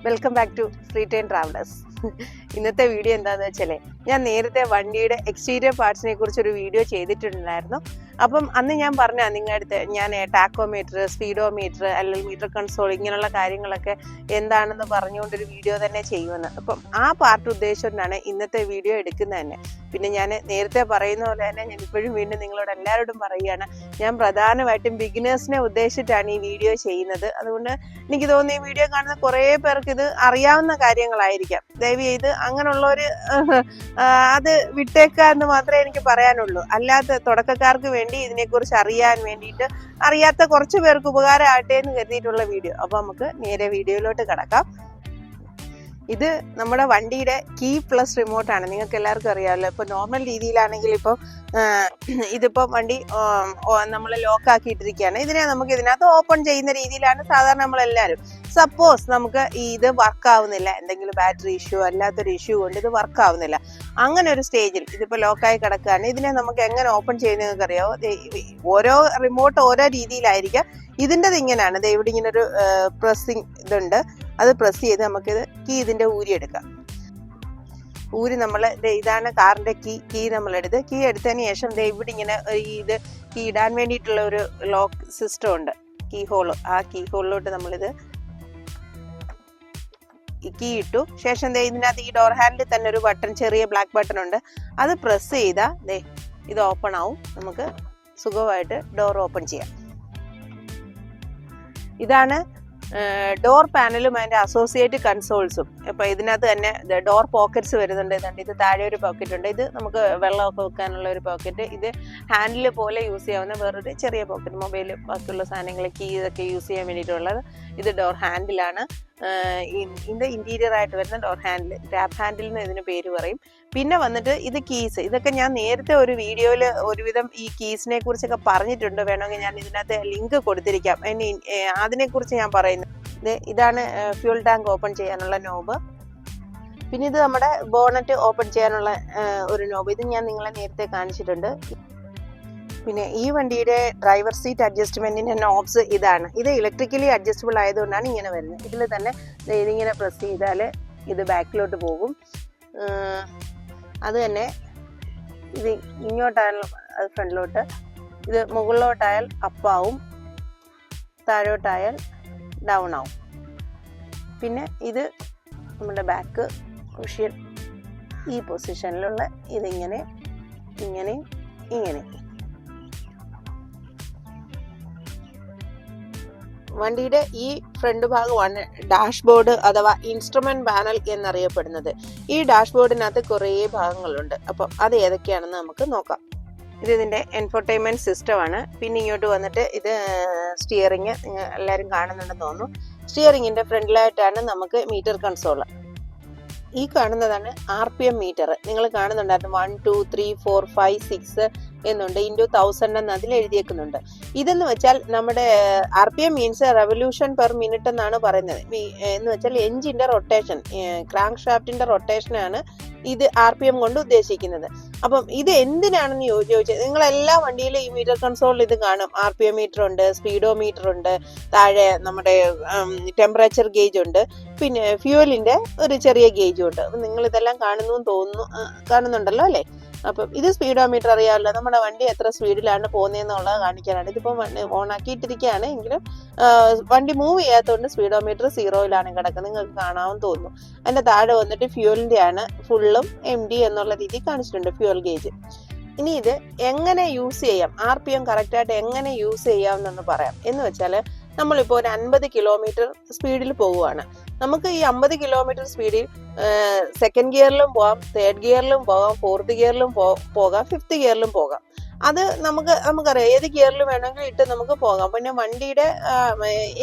Welcome back to free time travellers. ഇന്നത്തെ video എന്താണെന്ന് വെച്ചാൽ ഞാൻ നേരത്തെ വണ്ടിയുടെ എക്സ്റ്റീരിയർ പാർട്സിനെ കുറിച്ചൊരു വീഡിയോ ചെയ്തിട്ടുണ്ടായിരുന്നു. അപ്പം അന്ന് ഞാൻ പറഞ്ഞ നിങ്ങളുടെ അടുത്ത് ഞാൻ ടാക്കോമീറ്റർ, സ്പീഡോമീറ്റർ അല്ലെങ്കിൽ മീറ്റർ കൺസോൾ ഇങ്ങനെയുള്ള കാര്യങ്ങളൊക്കെ എന്താണെന്ന് പറഞ്ഞുകൊണ്ടൊരു വീഡിയോ തന്നെ ചെയ്യുമെന്ന്. അപ്പം ആ പാർട്ട് ഉദ്ദേശിച്ചുകൊണ്ടാണ് ഇന്നത്തെ വീഡിയോ എടുക്കുന്നത് തന്നെ. പിന്നെ ഞാൻ നേരത്തെ പറയുന്ന പോലെ തന്നെ ഞാൻ ഇപ്പോഴും വീണ്ടും നിങ്ങളോട് എല്ലാവരോടും പറയുകയാണ്, ഞാൻ പ്രധാനമായിട്ടും ബിഗിനേഴ്സിനെ ഉദ്ദേശിച്ചിട്ടാണ് ഈ വീഡിയോ ചെയ്യുന്നത്. അതുകൊണ്ട് എനിക്ക് തോന്നുന്നു ഈ വീഡിയോ കാണുന്ന കുറേ പേർക്ക് ഇത് അറിയാവുന്ന കാര്യങ്ങളായിരിക്കാം. ദയവ് ചെയ്ത് അങ്ങനെയുള്ളവർ അത് വിട്ടേക്കുക എന്ന് മാത്രമേ എനിക്ക് പറയാനുള്ളൂ. അല്ലാത്ത തുടക്കക്കാർക്ക് വേണ്ടി ഇതിനെക്കുറിച്ച് അറിയാൻ വേണ്ടിയിട്ട് അറിയാത്ത കുറച്ച് പേർക്ക് ഉപകാരമാകട്ടെ എന്ന് കരുതിയിട്ടുള്ള വീഡിയോ. അപ്പോൾ നമുക്ക് നേരെ വീഡിയോയിലോട്ട് കിടക്കാം. ഇത് നമ്മുടെ വണ്ടിയുടെ കീ പ്ലസ് റിമോട്ടാണ്. നിങ്ങൾക്ക് എല്ലാവർക്കും അറിയാമല്ലോ. ഇപ്പോൾ നോർമൽ രീതിയിലാണെങ്കിൽ ഇപ്പോൾ ഇതിപ്പോൾ വണ്ടി നമ്മൾ ലോക്കാക്കിയിട്ടിരിക്കുകയാണ്. ഇതിനെ നമുക്ക് ഇതിനകത്ത് ഓപ്പൺ ചെയ്യുന്ന രീതിയിലാണ് സാധാരണ നമ്മളെല്ലാവരും. സപ്പോസ് നമുക്ക് ഇത് വർക്കാവുന്നില്ല, എന്തെങ്കിലും ബാറ്ററി ഇഷ്യൂ അല്ലാത്തൊരു ഇഷ്യൂ കൊണ്ട് ഇത് വർക്കാവുന്നില്ല, അങ്ങനെ ഒരു സ്റ്റേജിൽ ഇതിപ്പോൾ ലോക്കായി കിടക്കുകയാണ്. ഇതിനെ നമുക്ക് എങ്ങനെ ഓപ്പൺ ചെയ്യുന്നതെന്ന് അറിയാമോ? ഓരോ റിമോട്ട് ഓരോ രീതിയിലായിരിക്കാം. ഇതിൻ്റെത് ഇങ്ങനെയാണ്. ഇവിടെ ഇങ്ങനെ ഒരു പ്രസ്സിങ് ഇതുണ്ട്. അത് പ്രസ് ചെയ്ത് നമുക്കിത് കീ ഇതിൻ്റെ ഊരിയെടുക്കാം. നമ്മൾ ഇതാണ് കാറിൻ്റെ കീ നമ്മളെടുത്ത് കീ എടുത്തതിന് ശേഷം ഇവിടെ ഇങ്ങനെ ഇത് കീ ഇടാൻ വേണ്ടിയിട്ടുള്ള ഒരു ലോക്ക് സിസ്റ്റം ഉണ്ട്, കീ ഹോള്. ആ കീ ഹോളിലോട്ട് നമ്മളിത് കീ ഇട്ടു ശേഷം ഇതിനകത്ത് ഈ ഡോർ ഹാൻഡിൽ തന്നെ ഒരു ബട്ടൺ, ചെറിയ ബ്ലാക്ക് ബട്ടൺ ഉണ്ട്. അത് പ്രസ് ചെയ്താൽ ഇത് ഓപ്പൺ ആവും. നമുക്ക് സുഖമായിട്ട് ഡോർ ഓപ്പൺ ചെയ്യാം. ഇതാണ് ഡോർ പാനലും അതിൻ്റെ അസോസിയേറ്റ് കൺസോൾസും. അപ്പോൾ ഇതിനകത്ത് തന്നെ ഡോർ പോക്കറ്റ്സ് വരുന്നുണ്ട്. ഇത് താഴെ ഒരു പോക്കറ്റ് ഉണ്ട്. ഇത് നമുക്ക് വെള്ളമൊക്കെ വെക്കാനുള്ള ഒരു പോക്കറ്റ്. ഇത് ഹാൻഡിൽ പോലെ യൂസ് ചെയ്യാവുന്ന വേറൊരു ചെറിയ പോക്കറ്റ്, മൊബൈൽ ബാക്കിയുള്ള സാധനങ്ങൾ കീ ഇതൊക്കെ യൂസ് ചെയ്യാൻ വേണ്ടിയിട്ടുള്ളത്. ഇത് ഡോർ ഹാൻഡിലാണ്. ഇതിൻ്റെ ഇൻറ്റീരിയർ ആയിട്ട് വരുന്ന ഡോർ ഹാൻഡിൽ, ടാപ്പ് ഹാൻഡിൽ എന്ന് ഇതിന് പേര് പറയും. പിന്നെ വന്നിട്ട് ഇത് കീസ്. ഇതൊക്കെ ഞാൻ നേരത്തെ ഒരു വീഡിയോയിൽ ഒരുവിധം ഈ കീസിനെ കുറിച്ചൊക്കെ പറഞ്ഞിട്ടുണ്ട്. വേണമെങ്കിൽ ഞാൻ ഇതിനകത്ത് ലിങ്ക് കൊടുത്തിരിക്കാം. അതിനെക്കുറിച്ച് ഞാൻ പറയുന്നത് ഇതാണ് ഫ്യൂൽ ടാങ്ക് ഓപ്പൺ ചെയ്യാനുള്ള നോബ്. പിന്നെ ഇത് നമ്മുടെ ബോണറ്റ് ഓപ്പൺ ചെയ്യാനുള്ള ഒരു നോബ്. ഇത് ഞാൻ നിങ്ങളെ നേരത്തെ കാണിച്ചിട്ടുണ്ട്. പിന്നെ ഈ വണ്ടിയുടെ ഡ്രൈവർ സീറ്റ് അഡ്ജസ്റ്റ്മെന്റിന്റെ നോബ്സ് ഇതാണ്. ഇത് ഇലക്ട്രിക്കലി അഡ്ജസ്റ്റബിൾ ആയതുകൊണ്ടാണ് ഇങ്ങനെ വരുന്നത്. ഇതിൽ തന്നെ ഇതിങ്ങനെ പ്രസ് ചെയ്താൽ ഇത് ബാക്കിലോട്ട് പോകും. അത് തന്നെ ഇത് ഇങ്ങോട്ടായാലും അത് ഫ്രണ്ടിലോട്ട്, ഇത് മുകളിലോട്ടായാൽ അപ്പാവും, താഴോട്ടായാൽ ഡൗൺ ആവും. പിന്നെ ഇത് നമ്മുടെ ബാക്ക് കുഷ്യൻ ഈ പൊസിഷനിലുള്ള ഇതിങ്ങനെ ഇങ്ങനെ ഇങ്ങനെ. വണ്ടിയുടെ ഈ ഫ്രണ്ട് ഭാഗമാണ് ഡാഷ്ബോർഡ് അഥവാ ഇൻസ്ട്രുമെന്റ് പാനൽ എന്നറിയപ്പെടുന്നത്. ഈ ഡാഷ്ബോർഡിനകത്ത് കുറേ ഭാഗങ്ങളുണ്ട്. അപ്പം അത് ഏതൊക്കെയാണെന്ന് നമുക്ക് നോക്കാം. ഇതിൻ്റെ എൻഫോർടൈൻമെന്റ് സിസ്റ്റമാണ്. പിന്നെ ഇങ്ങോട്ട് വന്നിട്ട് ഇത് സ്റ്റിയറിങ്, നിങ്ങൾ എല്ലാവരും കാണുന്നുണ്ടെന്ന് തോന്നുന്നു. സ്റ്റിയറിങ്ങിന്റെ ഫ്രണ്ടിലായിട്ടാണ് നമുക്ക് മീറ്റർ കൺസോൾ. ഈ കാണുന്നതാണ് RPM മീറ്റർ. നിങ്ങൾ കാണുന്നുണ്ടായിരുന്നു 1 2 3 4 5 6 എന്നുണ്ട്, ഇൻറ്റു 1000 എന്ന് അതിൽ എഴുതിയേക്കുന്നുണ്ട്. ഇതെന്ന് വെച്ചാൽ നമ്മുടെ RPM means revolution per minute എന്നാണ് പറയുന്നത്. എന്ന് വെച്ചാൽ എഞ്ചിന്റെ റൊട്ടേഷൻ, ക്രാങ്ക് ഷാഫ്റ്റിന്റെ റൊട്ടേഷനാണ് ഇത് RPM കൊണ്ട് ഉദ്ദേശിക്കുന്നത്. അപ്പം ഇത് എന്തിനാണെന്ന് ചോദിച്ചത്, നിങ്ങളെല്ലാ വണ്ടിയിലും ഈ മീറ്റർ കൺസോളിൽ ഇത് കാണും. RPM മീറ്റർ ഉണ്ട്, സ്പീഡോ മീറ്റർ ഉണ്ട്, താഴെ നമ്മുടെ ടെമ്പറേച്ചർ ഗേജ് ഉണ്ട്, പിന്നെ ഫ്യൂവലിന്റെ ഒരു ചെറിയ ഗേജും ഉണ്ട്. അപ്പം നിങ്ങൾ ഇതെല്ലാം കാണുന്നുണ്ടല്ലോ അല്ലേ? അപ്പം ഇത് സ്പീഡോമീറ്റർ അറിയാമല്ലോ, നമ്മുടെ വണ്ടി എത്ര സ്പീഡിലാണ് പോകുന്നതെന്നുള്ളത് കാണിക്കാനാണ്. ഇതിപ്പോൾ ഓണാക്കിയിട്ടിരിക്കുകയാണ്, എങ്കിലും വണ്ടി മൂവ് ചെയ്യാത്തതുകൊണ്ട് സ്പീഡോമീറ്റർ 0-ലാണ് കിടക്കുന്നത്. നിങ്ങൾക്ക് കാണാമെന്ന് തോന്നുന്നു. അതിൻ്റെ താഴെ വന്നിട്ട് ഫ്യൂവലിൻ്റെ ആണ്, ഫുള്ളും MD എന്നുള്ള രീതിയിൽ കാണിച്ചിട്ടുണ്ട് ഫ്യൂവൽ ഗേജ്. ഇനി ഇത് എങ്ങനെ യൂസ് ചെയ്യാം, RPM കറക്റ്റായിട്ട് എങ്ങനെ യൂസ് ചെയ്യാം എന്നൊന്ന് പറയാം. എന്ന് വെച്ചാൽ നമ്മളിപ്പോൾ ഒരു 50 കിലോമീറ്റർ സ്പീഡിൽ പോവുകയാണ്. നമുക്ക് ഈ 50 കിലോമീറ്റർ സ്പീഡിൽ സെക്കൻഡ് ഗിയറിലും പോകാം, തേർഡ് ഗിയറിലും പോകാം, ഫോർത്ത് ഗിയറിലും പോകാം, ഫിഫ്ത്ത് ഗിയറിലും പോകാം. അത് നമുക്കറിയാം, ഏത് ഗിയറിൽ വേണമെങ്കിലും ഇട്ട് നമുക്ക് പോകാം. പിന്നെ വണ്ടിയുടെ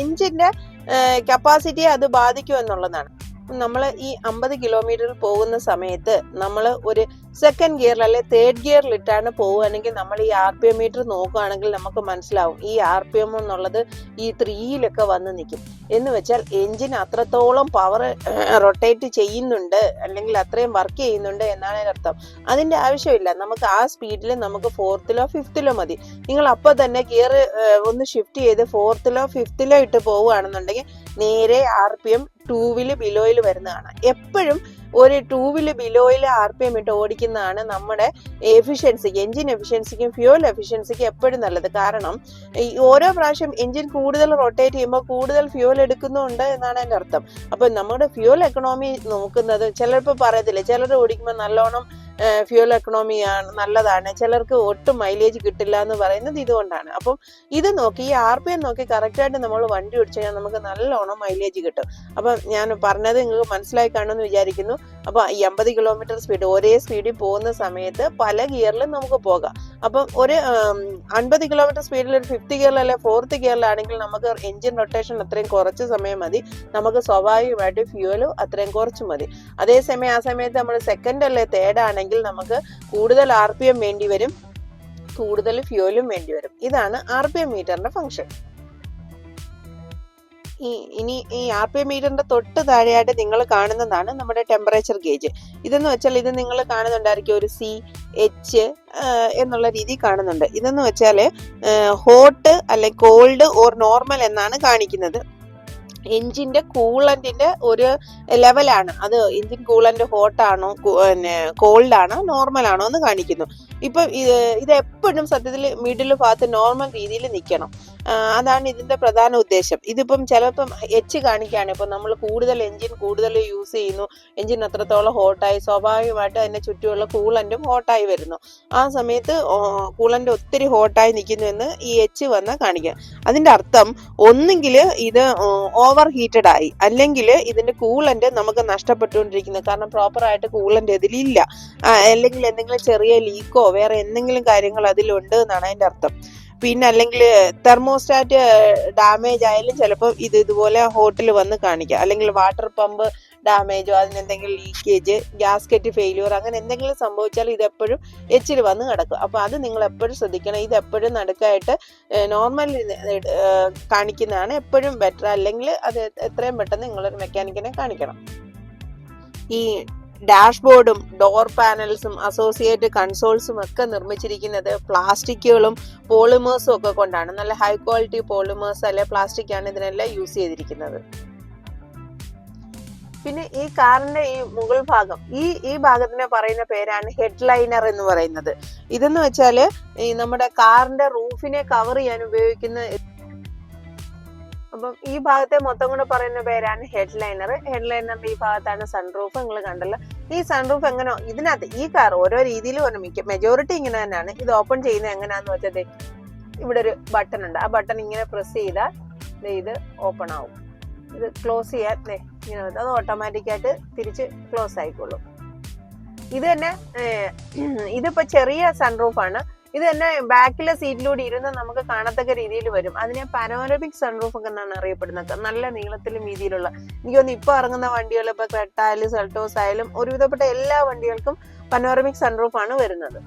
എഞ്ചിന്റെ കപ്പാസിറ്റിയെ അത് ബാധിക്കും എന്നുള്ളതാണ്. നമ്മൾ ഈ 50 കിലോമീറ്ററിൽ പോകുന്ന സമയത്ത് നമ്മൾ ഒരു സെക്കൻഡ് ഗിയറിൽ അല്ലെ തേർഡ് ഗിയറിൽ ഇട്ടാണ് പോവുകയാണെങ്കിൽ നമ്മൾ ഈ RPM മീറ്റർ നോക്കുകയാണെങ്കിൽ നമുക്ക് മനസ്സിലാവും ഈ RPM എന്നുള്ളത് ഈ 3-ലൊക്കെ വന്ന് നിൽക്കും. എന്ന് വെച്ചാൽ എഞ്ചിൻ അത്രത്തോളം പവർ റൊട്ടേറ്റ് ചെയ്യുന്നുണ്ട്, അല്ലെങ്കിൽ അത്രയും വർക്ക് ചെയ്യുന്നുണ്ട് എന്നാണ് അർത്ഥം. അതിൻ്റെ ആവശ്യമില്ല, നമുക്ക് ആ സ്പീഡിൽ നമുക്ക് 4th-ലോ 5th-ലോ മതി. നിങ്ങൾ അപ്പോൾ തന്നെ ഗിയർ ഒന്ന് ഷിഫ്റ്റ് ചെയ്ത് 4th-ലോ 5th-ലോ ഇട്ട് പോവുകയാണെന്നുണ്ടെങ്കിൽ നേരെ RPM 2 ബിലോയിൽ വരുന്നതാണ്. എപ്പോഴും ഒരു 2 ബിലോയിൽ RPM ഇട്ട് ഓടിക്കുന്നതാണ് നമ്മുടെ എഫിഷ്യൻസിക്ക്, എഞ്ചിൻ എഫിഷ്യൻസിക്കും ഫ്യൂൽ എഫിഷ്യൻസിക്കും എപ്പോഴും നല്ലത്. കാരണം ഈ ഓരോ പ്രാവശ്യം എഞ്ചിൻ കൂടുതൽ റൊട്ടേറ്റ് ചെയ്യുമ്പോൾ കൂടുതൽ ഫ്യൂൽ എടുക്കുന്നുണ്ട് എന്നാണ് എൻ്റെ അർത്ഥം. അപ്പൊ നമ്മുടെ ഫ്യൂൽ എക്കണോമി നോക്കുന്നത്, ചിലപ്പോൾ പറയത്തില്ലേ, ചിലർ ഓടിക്കുമ്പോൾ നല്ലോണം ഫ്യൂൽ എക്കണോമി നല്ലതാണ്, ചിലർക്ക് ഒട്ടും മൈലേജ് കിട്ടില്ല എന്ന് പറയുന്നത് ഇതുകൊണ്ടാണ്. അപ്പം ഇത് നോക്കി, ഈ RPM നോക്കി കറക്റ്റായിട്ട് നമ്മൾ വണ്ടി ഓടിച്ചു കഴിഞ്ഞാൽ നമുക്ക് നല്ലോണം മൈലേജ് കിട്ടും. അപ്പം ഞാൻ പറഞ്ഞത് നിങ്ങൾക്ക് മനസ്സിലായി കാണുമെന്ന് വിചാരിക്കുന്നു. അപ്പൊ 80 കിലോമീറ്റർ സ്പീഡ്, ഒരേ സ്പീഡിൽ പോകുന്ന സമയത്ത് പല ഗിയറിലും നമുക്ക് പോകാം. അപ്പം ഒരു 50 കിലോമീറ്റർ സ്പീഡിൽ ഒരു 5th ഗിയറിൽ അല്ലെ 4th ഗിയറിലാണെങ്കിൽ നമുക്ക് എഞ്ചിൻ റൊട്ടേഷൻ അത്രയും കുറച്ച് സമയം മതി, നമുക്ക് സ്വാഭാവികമായിട്ട് ഫ്യൂലും അത്രയും കുറച്ച് മതി. അതേസമയം ആ സമയത്ത് നമ്മൾ 2nd അല്ലെ 3rd ആണെങ്കിൽ നമുക്ക് കൂടുതൽ RPM വേണ്ടി വരും, കൂടുതൽ ഫ്യൂലും വേണ്ടി വരും. ഇതാണ് RPM മീറ്ററിന്റെ ഫംഗ്ഷൻ. ഇനി ഈ RPM മീറ്ററിന്റെ തൊട്ട് താഴെയായിട്ട് നിങ്ങൾ കാണുന്നതാണ് നമ്മുടെ ടെമ്പറേച്ചർ ഗേജ്. ഇതെന്ന് വെച്ചാൽ ഇത് നിങ്ങൾ കാണുന്നുണ്ടായിരിക്കും, ഒരു CH എന്നുള്ള രീതി കാണുന്നുണ്ട്. ഇതെന്ന് വെച്ചാൽ ഹോട്ട് അല്ലെ കോൾഡ് ഓർ നോർമൽ എന്നാണ് കാണിക്കുന്നത്. എഞ്ചിന്റെ കൂളന്റിന്റെ ഒരു ലെവലാണ് അത്. എഞ്ചിൻ കൂളന്റ് ഹോട്ടാണോ കോൾഡ് ആണോ നോർമൽ ആണോ എന്ന് കാണിക്കുന്നു. ഇപ്പൊ ഇത് എപ്പോഴും സത്യത്തിൽ മിഡിൽ ഭാഗത്ത് നോർമൽ രീതിയിൽ നിൽക്കണം. അതാണ് ഇതിന്റെ പ്രധാന ഉദ്ദേശം. ഇതിപ്പം ചിലപ്പം H കാണിക്കുകയാണ്. ഇപ്പൊ നമ്മൾ എഞ്ചിൻ കൂടുതൽ യൂസ് ചെയ്യുന്നു, എഞ്ചിൻ അത്രത്തോളം ഹോട്ടായി, സ്വാഭാവികമായിട്ട് അതിന്റെ ചുറ്റുമുള്ള കൂളന്റും ഹോട്ടായി വരുന്നു. ആ സമയത്ത് കൂളന്റ് ഒത്തിരി ഹോട്ടായി നിൽക്കുന്നു എന്ന് ഈ H വന്ന് കാണിക്കുക. അതിന്റെ അർത്ഥം ഒന്നുകിൽ ഇത് ഓവർ ഹീറ്റഡ് ആയി, അല്ലെങ്കിൽ ഇതിന്റെ കൂളന്റ് നമുക്ക് നഷ്ടപ്പെട്ടുകൊണ്ടിരിക്കുന്നത്. കാരണം പ്രോപ്പർ ആയിട്ട് കൂളന്റ് ഇതിലില്ല, അല്ലെങ്കിൽ എന്തെങ്കിലും ചെറിയ ലീക്കോ വേറെ എന്തെങ്കിലും കാര്യങ്ങൾ അതിലുണ്ട് എന്നാണ് അതിന്റെ അർത്ഥം. പിന്നെ അല്ലെങ്കിൽ തെർമോസ്റ്റാറ്റ് ഡാമേജ് ആയാലും ചിലപ്പോൾ ഇതുപോലെ ഹോട്ടിൽ വന്ന് കാണിക്കാം. അല്ലെങ്കിൽ വാട്ടർ പമ്പ് ഡാമേജോ അതിനെന്തെങ്കിലും ലീക്കേജ്, ഗ്യാസ്കറ്റ് ഫെയിലിയർ, അങ്ങനെ എന്തെങ്കിലും സംഭവിച്ചാൽ ഇതെപ്പോഴും H വന്ന് കിടക്കും. അപ്പോൾ അത് നിങ്ങൾ എപ്പോഴും ശ്രദ്ധിക്കണം. ഇതെപ്പോഴും നടുക്കായിട്ട് നോർമൽ കാണിക്കുന്നതാണ് എപ്പോഴും ബെറ്റർ. അല്ലെങ്കിൽ അത് എത്രയും പെട്ടെന്ന് നിങ്ങളൊരു മെക്കാനിക്കിനെ കാണിക്കണം. ഈ ഡാഷ്ബോർഡും ഡോർ പാനൽസും അസോസിയേറ്റ് കൺസോൾസും ഒക്കെ നിർമ്മിച്ചിരിക്കുന്നത് പ്ലാസ്റ്റിക്കുകളും പോളിമേഴ്സും ഒക്കെ കൊണ്ടാണ്. നല്ല ഹൈ ക്വാളിറ്റി പോളിമേഴ്സ് അല്ലെ പ്ലാസ്റ്റിക് ആണ് ഇതിനെല്ലാം യൂസ് ചെയ്തിരിക്കുന്നത്. പിന്നെ ഈ കാറിന്റെ ഈ മുകൾ ഭാഗം, ഈ ഭാഗത്തിനെ പറയുന്ന പേരാണ് ഹെഡ്ലൈനർ എന്ന് പറയുന്നത്. ഇതെന്ന് വെച്ചാല് ഈ നമ്മുടെ കാറിന്റെ റൂഫിനെ കവർ ചെയ്യാൻ ഉപയോഗിക്കുന്ന. അപ്പം ഈ ഭാഗത്തെ മൊത്തം കൂടെ പറയുന്ന പേരാണ് ഹെഡ്ലൈനർ. ഹെഡ്ലൈനറിന്റെ ഈ ഭാഗത്താണ് സൺറൂഫ്. നിങ്ങൾ കണ്ടല്ലോ, ഈ സൺറൂഫ് എങ്ങനെ ഇതിനകത്ത് ഈ കാർ ഓരോ രീതിയിലും മെജോറിറ്റി ഇങ്ങനെ തന്നെയാണ്. ഇത് ഓപ്പൺ ചെയ്യുന്നത് എങ്ങനെയാന്ന് വെച്ചാൽ ഇവിടെ ഒരു ബട്ടൺ ഉണ്ട്. ആ ബട്ടൺ ഇങ്ങനെ പ്രസ് ചെയ്താൽ ഇത് ഓപ്പൺ ആവും. ഇത് ക്ലോസ് ചെയ്യാൻ ഇങ്ങനെ അത് ഓട്ടോമാറ്റിക്കായിട്ട് തിരിച്ച് ക്ലോസ് ആയിക്കോളും. ഇത് തന്നെ ഇതിപ്പോ ചെറിയ സൺറൂഫാണ്. ഇത് തന്നെ ബാക്കിലെ സീറ്റിലൂടെ ഇരുന്ന് നമുക്ക് കാണത്തക്ക രീതിയിൽ വരും. അതിനെ പനോരമിക് സൺറൂഫ് ഒക്കെ എന്നാണ് അറിയപ്പെടുന്നത്. നല്ല നീളത്തിലും വീതിയിലുള്ള. എനിക്ക് തോന്നുന്നു ഇപ്പൊ ഇറങ്ങുന്ന വണ്ടികൾ, ഇപ്പൊ ക്രെറ്റ ആയാലും സെൽട്ടോസ് ആയാലും ഒരുവിധപ്പെട്ട എല്ലാ വണ്ടികൾക്കും പനോരമിക് സൺറൂഫ് ആണ് വരുന്നത്.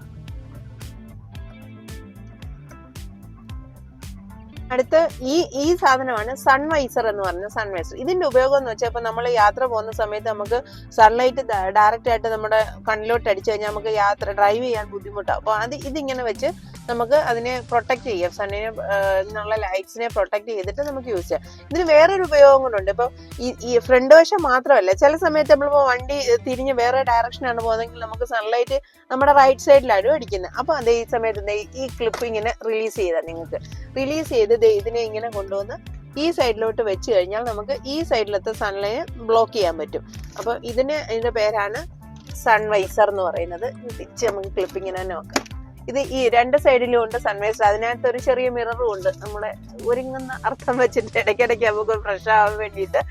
അടുത്ത് ഈ സാധനമാണ് സൺവൈസർ എന്ന് പറഞ്ഞ സൺവൈസർ. ഇതിന്റെ ഉപയോഗം എന്ന് വെച്ചാൽ ഇപ്പൊ നമ്മൾ യാത്ര പോകുന്ന സമയത്ത് നമുക്ക് സൺലൈറ്റ് ഡയറക്റ്റ് ആയിട്ട് നമ്മുടെ കണ്ണിലോട്ട് അടിച്ചു കഴിഞ്ഞാൽ നമുക്ക് ഡ്രൈവ് ചെയ്യാൻ ബുദ്ധിമുട്ടാണ്. അപ്പൊ ഇതിങ്ങനെ വെച്ച് നമുക്ക് അതിനെ പ്രൊട്ടക്ട് ചെയ്യാം. സണ്ണിനെ എന്നുള്ള ലൈറ്റ്സിനെ പ്രൊട്ടക്ട് ചെയ്തിട്ട് നമുക്ക് യൂസ് ചെയ്യാം. ഇതിന് വേറൊരു ഉപയോഗം കൊണ്ടുണ്ട്. ഇപ്പൊ ഈ ഫ്രണ്ട് വശം മാത്രമല്ല, ചില സമയത്ത് നമ്മളിപ്പോ വണ്ടി തിരിഞ്ഞ് വേറെ ഡയറക്ഷനാണ് പോകുന്നതെങ്കിൽ നമുക്ക് സൺലൈറ്റ് നമ്മുടെ റൈറ്റ് സൈഡിലാണ് അടിക്കുന്നത്. അപ്പൊ അതേ ഈ സമയത്ത് ഈ ക്ലിപ്പ് ഇങ്ങനെ റിലീസ് ചെയ്ത് ഇതിനെ ഇങ്ങനെ കൊണ്ടുവന്ന് ഈ സൈഡിലോട്ട് വെച്ച് കഴിഞ്ഞാൽ നമുക്ക് ഈ സൈഡിലത്തെ സൺലൈനെ ബ്ലോക്ക് ചെയ്യാൻ പറ്റും. അപ്പൊ ഇതിന്റെ പേരാണ് സൺവൈസർ എന്ന് പറയുന്നത്. തിരിച്ച് നമുക്ക് ക്ലിപ്പ് ഇങ്ങനെ നോക്കാം. ഇത് ഈ രണ്ട് സൈഡിലും ഉണ്ട് സൺവൈസർ. അതിനകത്ത് ഒരു ചെറിയ മിററും ഉണ്ട്. നമ്മളെ ഒരുങ്ങുന്ന അർത്ഥം വെച്ചിട്ട് ഇടയ്ക്കിടയ്ക്ക് നമുക്ക് ഫ്രഷ് ആവാൻ വേണ്ടിയിട്ട്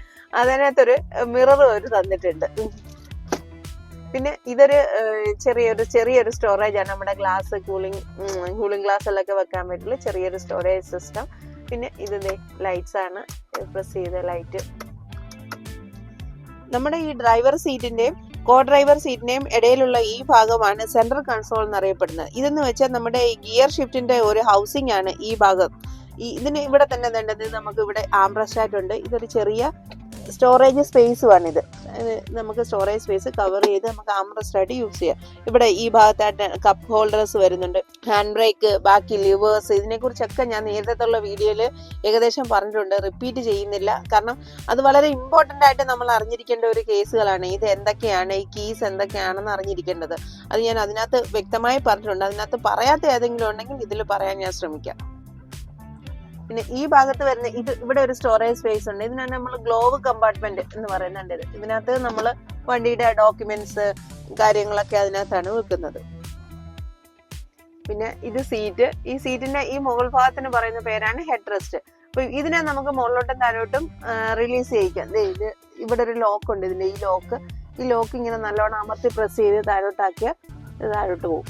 അതിനകത്തൊരു മിററും അവർ തന്നിട്ടുണ്ട്. പിന്നെ ഇതൊരു ചെറിയൊരു സ്റ്റോറേജ് ആണ്. നമ്മുടെ ഗ്ലാസ് കൂളിംഗ് ഗ്ലാസ്സിലൊക്കെ വെക്കാൻ പറ്റുള്ള ചെറിയൊരു സ്റ്റോറേജ് സിസ്റ്റം. പിന്നെ ഇത് ലൈറ്റ്സ് ആണ്, പ്രസ് ചെയ്ത ലൈറ്റ്. നമ്മുടെ ഈ ഡ്രൈവർ സീറ്റിന്റെയും കോ ഡ്രൈവർ സീറ്റിന്റെയും ഇടയിലുള്ള ഈ ഭാഗമാണ് സെൻട്രൽ കൺസോൾ എന്നറിയപ്പെടുന്നത്. ഇതെന്ന് വെച്ചാൽ നമ്മുടെ ഗിയർ ഷിഫ്റ്റിന്റെ ഒരു ഹൗസിംഗ് ആണ് ഈ ഭാഗം. ഇതിന് ഇവിടെ തന്നെ വേണ്ടത് നമുക്ക് ഇവിടെ ആംബ്രസ്റ്റ് ഉണ്ട്. ഇതൊരു ചെറിയ സ്റ്റോറേജ് സ്പേസുമാണിത്. നമുക്ക് സ്റ്റോറേജ് സ്പേസ് കവർ ചെയ്ത് നമുക്ക് ആംറസ്റ്റ് ആയിട്ട് യൂസ് ചെയ്യാം. ഇവിടെ ഈ ഭാഗത്തായിട്ട് കപ്പ് ഹോൾഡേഴ്സ് വരുന്നുണ്ട്, ഹാൻഡ് ബ്രേക്ക്, ബാക്കി ലിവേഴ്സ്, ഇതിനെക്കുറിച്ചൊക്കെ ഞാൻ നേരത്തെയുള്ള വീഡിയോയിൽ ഏകദേശം പറഞ്ഞിട്ടുണ്ട്, റിപ്പീറ്റ് ചെയ്യുന്നില്ല. കാരണം അത് വളരെ ഇമ്പോർട്ടൻ്റ് ആയിട്ട് നമ്മൾ അറിഞ്ഞിരിക്കേണ്ട ഒരു കേസുകളാണ്. ഇത് എന്തൊക്കെയാണ്, ഈ കീസ് എന്തൊക്കെയാണെന്ന് അറിഞ്ഞിരിക്കേണ്ടത്. അത് ഞാൻ അതിനകത്ത് വ്യക്തമായി പറഞ്ഞിട്ടുണ്ട്. അതിനകത്ത് പറയാത്ത ഏതെങ്കിലും ഉണ്ടെങ്കിൽ ഇതിൽ പറയാൻ ഞാൻ ശ്രമിക്കാം. പിന്നെ ഈ ഭാഗത്ത് വരുന്ന ഇവിടെ ഒരു സ്റ്റോറേജ് സ്പേസ് ഉണ്ട്. ഇതിനാണ് നമ്മൾ ഗ്ലോവ് കമ്പാർട്ട്മെന്റ് എന്ന് പറയുന്നുണ്ട്. ഇതിനകത്ത് നമ്മൾ വണ്ടിയുടെ ഡോക്യുമെന്റ്സ് കാര്യങ്ങളൊക്കെ അതിനകത്താണ് വെക്കുന്നത്. പിന്നെ ഇത് സീറ്റ്. ഈ സീറ്റിന്റെ ഈ മുകൾ ഭാഗത്തിന് പറയുന്ന പേരാണ് ഹെഡ് റെസ്റ്റ്. അപ്പൊ ഇതിനെ നമുക്ക് മുകളിലോട്ടും താഴോട്ടും റിലീസ് ചെയ്യിക്കാം. ഇത് ഇവിടെ ഒരു ലോക്ക് ഉണ്ട്. ഇതിന്റെ ഈ ലോക്ക് ഇങ്ങനെ നല്ലോണം അമർത്തി പ്രസ് ചെയ്ത് താഴോട്ടാക്കിയാൽ താഴോട്ട് പോകും.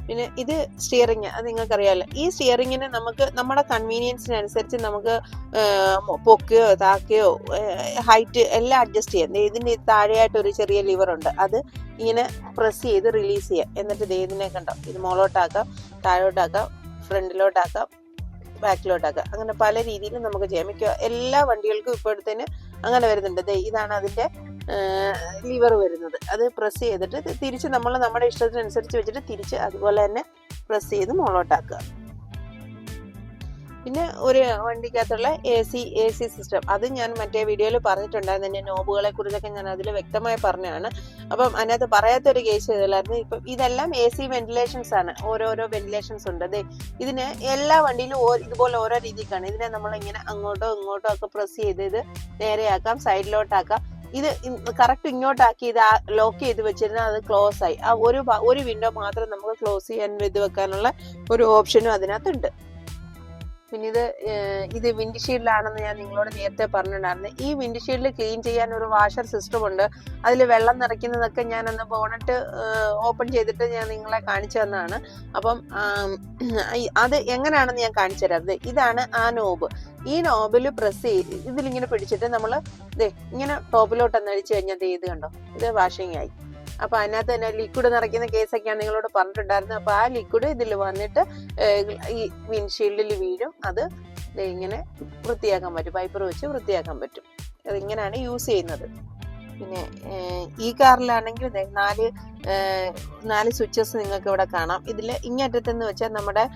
പിന്നെ ഇത് സ്റ്റിയറിങ്, അത് നിങ്ങൾക്കറിയാമല്ലോ. ഈ സ്റ്റിയറിങ്ങിന് നമുക്ക് നമ്മുടെ കൺവീനിയൻസിനനുസരിച്ച് നമുക്ക് പൊക്കുകയോ താക്കുകയോ ഹൈറ്റ് എല്ലാം അഡ്ജസ്റ്റ് ചെയ്യാം. ഇതിൻ്റെ താഴെയായിട്ട് ഒരു ചെറിയ ലിവർ ഉണ്ട്, അത് ഇങ്ങനെ പ്രസ് ചെയ്ത് റിലീസ് ചെയ്യാം. എന്നിട്ട് ഇതിനെ കണ്ടോ, ഇത് മുകളോട്ടാക്കാം, താഴോട്ടാക്കാം, ഫ്രണ്ടിലോട്ടാക്കാം, ബാക്കിലോട്ടാക്കാം. അങ്ങനെ പല രീതിയിൽ നമുക്ക് ചെയ്യാം. മിക്ക എല്ലാ വണ്ടികൾക്കും ഇപ്പോഴത്തേന് അങ്ങനെ വരുന്നുണ്ട്. ഇതാണ് അതിൻ്റെ ലിവർ വരുന്നത്. അത് പ്രസ് ചെയ്തിട്ട് തിരിച്ച് നമ്മൾ നമ്മുടെ ഇഷ്ടത്തിനനുസരിച്ച് വെച്ചിട്ട് തിരിച്ച് അതുപോലെ തന്നെ പ്രസ് ചെയ്ത് മുകളോട്ടാക്കുക. പിന്നെ ഒരു വണ്ടിക്കകത്തുള്ള എ സി സിസ്റ്റം, അത് ഞാൻ മറ്റേ വീഡിയോയിൽ പറഞ്ഞിട്ടുണ്ടായിരുന്നു. എൻ്റെ നോബുകളെ കുറിച്ചൊക്കെ ഞാൻ അതിൽ വ്യക്തമായി പറഞ്ഞതാണ്. അപ്പം അതിനകത്ത് പറയാത്തൊരു കേസ് ചെയ്തില്ലായിരുന്നു. ഇപ്പം ഇതെല്ലാം AC വെന്റിലേഷൻസ് ആണ്. ഓരോരോ വെന്റിലേഷൻസ് ഉണ്ട്. അതെ, ഇതിന് എല്ലാ വണ്ടിയിലും ഇതുപോലെ ഓരോ രീതിക്കാണ്. ഇതിനെ നമ്മൾ ഇങ്ങനെ അങ്ങോട്ടോ ഇങ്ങോട്ടോ ഒക്കെ പ്രസ് ചെയ്ത് ഇത് നേരെയാക്കാം, സൈഡിലോട്ടാക്കാം. ഇത് കറക്റ്റ് ഇങ്ങോട്ടാക്കി ഇത് ലോക്ക് ചെയ്ത് വെച്ചിരുന്നാൽ അത് ക്ലോസ് ആയി. ആ ഒരു വിൻഡോ മാത്രം നമുക്ക് ക്ലോസ് ചെയ്യാൻ ഇത് വെക്കാനുള്ള ഒരു ഓപ്ഷനും അതിനകത്തുണ്ട്. പിന്നെ ഇത് വിൻഡ്ഷീൽഡിലാണെന്ന് ഞാൻ നിങ്ങളോട് നേരത്തെ പറഞ്ഞിട്ടുണ്ടായിരുന്നു. ഈ വിൻഡ്ഷീൽഡ് ക്ലീൻ ചെയ്യാൻ ഒരു വാഷർ സിസ്റ്റം ഉണ്ട്. അതിൽ വെള്ളം നിറയ്ക്കുന്നതൊക്കെ ഞാനൊന്ന് ബോണറ്റ് ഓപ്പൺ ചെയ്തിട്ട് ഞാൻ നിങ്ങളെ കാണിച്ചു തന്നതാണ്. അപ്പം അത് എങ്ങനെയാണെന്ന് ഞാൻ കാണിച്ചു തരാം. ഇതാണ് ആ നോബ്. ഈ നോബിൽ പ്രസ് ചെയ്ത് ഇതിലിങ്ങനെ പിടിച്ചിട്ട് നമ്മൾ ഇങ്ങനെ ടോപ്പിലോട്ടൊന്ന് അടിച്ചു കഴിഞ്ഞാൽ ഇത് കണ്ടോ, ഇത് വാഷിംഗ് ആയി. അപ്പൊ അതിനകത്ത് തന്നെ ലിക്വിഡ് നിറയ്ക്കുന്ന കേസൊക്കെയാണ് നിങ്ങളോട് പറഞ്ഞിട്ടുണ്ടായിരുന്നത്. അപ്പൊ ആ ലിക്വിഡ് ഇതിൽ വന്നിട്ട് ഈ വിൻഷീൽഡിൽ വീഴും. അത് ഇങ്ങനെ വൃത്തിയാക്കാൻ പറ്റും, പൈപ്പർ വെച്ച് വൃത്തിയാക്കാൻ പറ്റും. അതിങ്ങനെയാണ് യൂസ് ചെയ്യുന്നത്. പിന്നെ ഈ കാറിലാണെങ്കിൽ നാല് സ്വിച്ചസ് നിങ്ങൾക്ക് ഇവിടെ കാണാം. ഇതിൽ ഇങ്ങറ്റത്തെന്ന് വെച്ചാൽ നമ്മുടെ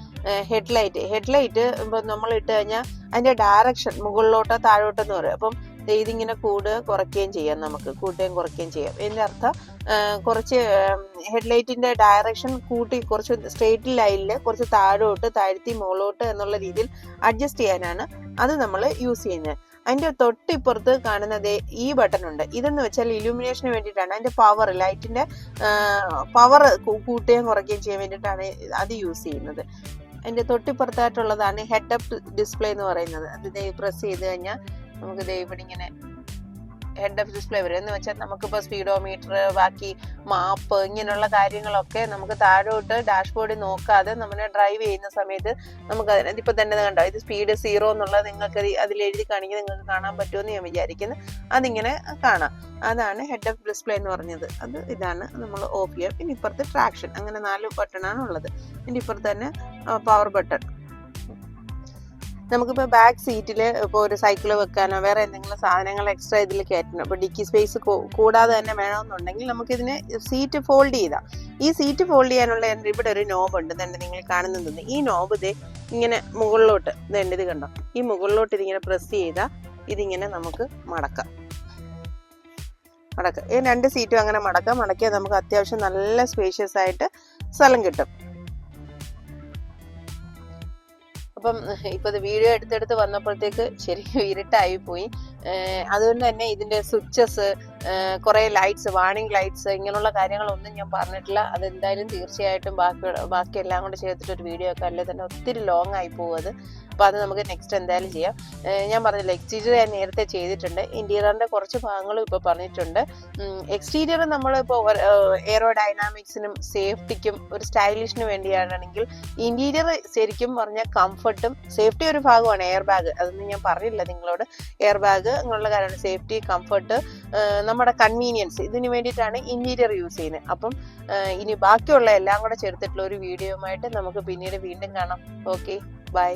ഹെഡ്ലൈറ്റ് ഇപ്പൊ നമ്മൾ ഇട്ട് കഴിഞ്ഞാൽ അതിന്റെ ഡയറക്ഷൻ മുകളിലോട്ടോ താഴോട്ടോ എന്ന് പറയും. അപ്പം ഇതിങ്ങനെ കൂടുകയും കുറയ്ക്കുകയും ചെയ്യാം, നമുക്ക് കൂട്ടുകയും കുറയ്ക്കുകയും ചെയ്യാം. ഇതിൻ്റെ അർത്ഥം കുറച്ച് ഹെഡ്ലൈറ്റിന്റെ ഡയറക്ഷൻ കൂട്ടി കുറച്ച് സ്ട്രെയിറ്റ് ലൈനിൽ കുറച്ച് താഴോട്ട് താഴ്ത്തി മുകളോട്ട് എന്നുള്ള രീതിയിൽ അഡ്ജസ്റ്റ് ചെയ്യാനാണ് അത് നമ്മൾ യൂസ് ചെയ്യുന്നത്. അതിന്റെ തൊട്ടിപ്പുറത്ത് കാണുന്നത് ഈ ബട്ടൺ ഉണ്ട്. ഇതെന്ന് വെച്ചാൽ ഇലൂമിനേഷന് വേണ്ടിയിട്ടാണ്. അതിന്റെ പവർ, ലൈറ്റിന്റെ പവർ കൂട്ടുകയും കുറയ്ക്കുകയും ചെയ്യാൻ വേണ്ടിയിട്ടാണ് അത് യൂസ് ചെയ്യുന്നത്. അതിന്റെ തൊട്ടിപ്പുറത്തായിട്ടുള്ളതാണ് ഹെഡ് അപ്പ് ഡിസ്പ്ലേ എന്ന് പറയുന്നത്. അത് പ്രസ് ചെയ്ത് കഴിഞ്ഞാൽ നമുക്ക് ഇവിടെ ഇങ്ങനെ ഹെഡ് അപ്പ് ഡിസ്പ്ലേ വരും. എന്ന് വെച്ചാൽ നമുക്കിപ്പോൾ സ്പീഡോമീറ്റർ, ബാക്കി മാപ്പ്, ഇങ്ങനെയുള്ള കാര്യങ്ങളൊക്കെ നമുക്ക് താഴോട്ട് ഡാഷ്ബോർഡിൽ നോക്കാതെ നമ്മൾ ഡ്രൈവ് ചെയ്യുന്ന സമയത്ത് നമുക്ക് അതിപ്പോൾ തന്നെ കണ്ടോ, ഇത് സ്പീഡ് 0 എന്നുള്ളത് നിങ്ങൾക്ക് അതിൽ എഴുതി കാണിക്കുന്നത് നിങ്ങൾക്ക് കാണാൻ പറ്റുമെന്ന് ഞാൻ വിചാരിക്കുന്നു. അതിങ്ങനെ കാണാം. അതാണ് ഹെഡ് അപ്പ് ഡിസ്പ്ലേ എന്ന് പറഞ്ഞത്. ഇതാണ് നമ്മൾ ഓഫ് ചെയ്യാം. പിന്നെ ഇപ്പുറത്ത് ട്രാക്ഷൻ, അങ്ങനെ 4 ബട്ടണാണ് ഉള്ളത്. പിന്നെ ഇപ്പുറത്ത് തന്നെ പവർ ബട്ടൺ. നമുക്കിപ്പോൾ ബാക്ക് സീറ്റിൽ ഇപ്പോൾ ഒരു സൈക്കിൾ വെക്കാനോ വേറെ എന്തെങ്കിലും സാധനങ്ങൾ എക്സ്ട്രാ ഇതിൽ കയറ്റണം, ഇപ്പോൾ ഡിക്കി സ്പേസ് കൂടാതെ തന്നെ വേണമെന്നുണ്ടെങ്കിൽ നമുക്കിതിന് സീറ്റ് ഫോൾഡ് ചെയ്താം. ഈ സീറ്റ് ഫോൾഡ് ചെയ്യാനുള്ള ഇവിടെ ഒരു നോബ് ഉണ്ട്. തന്നെ നിങ്ങൾ കാണുന്നത് ഈ നോബ് ഇങ്ങനെ മുകളിലോട്ട് ഇത് കണ്ടോ, ഈ മുകളിലോട്ട് ഇതിങ്ങനെ പ്രസ് ചെയ്താൽ ഇതിങ്ങനെ നമുക്ക് മടക്കാം. ഈ 2 സീറ്റും അങ്ങനെ മടക്കിയാൽ നമുക്ക് അത്യാവശ്യം നല്ല സ്പേഷ്യസ് ആയിട്ട് സ്ഥലം കിട്ടും. അപ്പം ഇപ്പൊ വീഡിയോ എടുത്തെടുത്ത് വന്നപ്പോഴത്തേക്ക് ശരിക്കും ഇരുട്ടായി പോയി. അതുകൊണ്ട് തന്നെ ഇതിന്റെ സ്വിച്ചസ്, കുറെ ലൈറ്റ്സ്, വാർണിംഗ് ലൈറ്റ്സ്, ഇങ്ങനെയുള്ള കാര്യങ്ങളൊന്നും ഞാൻ പറഞ്ഞിട്ടില്ല. അതെന്തായാലും തീർച്ചയായിട്ടും ബാക്കി എല്ലാം കൂടെ ചേർത്തിട്ട് ഒരു വീഡിയോ ഒക്കെ അല്ലേ തന്നെ ഒത്തിരി ലോങ് ആയി പോകും അത്. അപ്പോൾ അത് നമുക്ക് നെക്സ്റ്റ് എന്തായാലും ചെയ്യാം. ഞാൻ പറഞ്ഞില്ല, എക്സ്റ്റീരിയർ ഞാൻ നേരത്തെ ചെയ്തിട്ടുണ്ട്. ഇന്റീരിയറിന്റെ കുറച്ച് ഭാഗങ്ങളും ഇപ്പോൾ പറഞ്ഞിട്ടുണ്ട്. എക്സ്റ്റീരിയർ നമ്മളിപ്പോൾ എയറോഡൈനാമിക്സിനും സേഫ്റ്റിക്കും ഒരു സ്റ്റൈലിഷിന് വേണ്ടിയാണെങ്കിൽ, ഇന്റീരിയർ ശരിക്കും പറഞ്ഞാൽ കംഫർട്ടും സേഫ്റ്റി ഒരു ഭാഗമാണ്. എയർ ബാഗ്, അതൊന്നും ഞാൻ പറഞ്ഞില്ല നിങ്ങളോട്. എയർ ബാഗ് എന്നുള്ള കാര്യമാണ്. സേഫ്റ്റി, കംഫർട്ട്, നമ്മുടെ കൺവീനിയൻസ്, ഇതിന് വേണ്ടിയിട്ടാണ് ഇന്റീരിയർ യൂസ് ചെയ്യുന്നത്. അപ്പം ഇനി ബാക്കിയുള്ള എല്ലാം കൂടെ ചേർത്തിട്ടുള്ള ഒരു വീഡിയോയുമായിട്ട് നമുക്ക് പിന്നീട് വീണ്ടും കാണാം. Okay, by.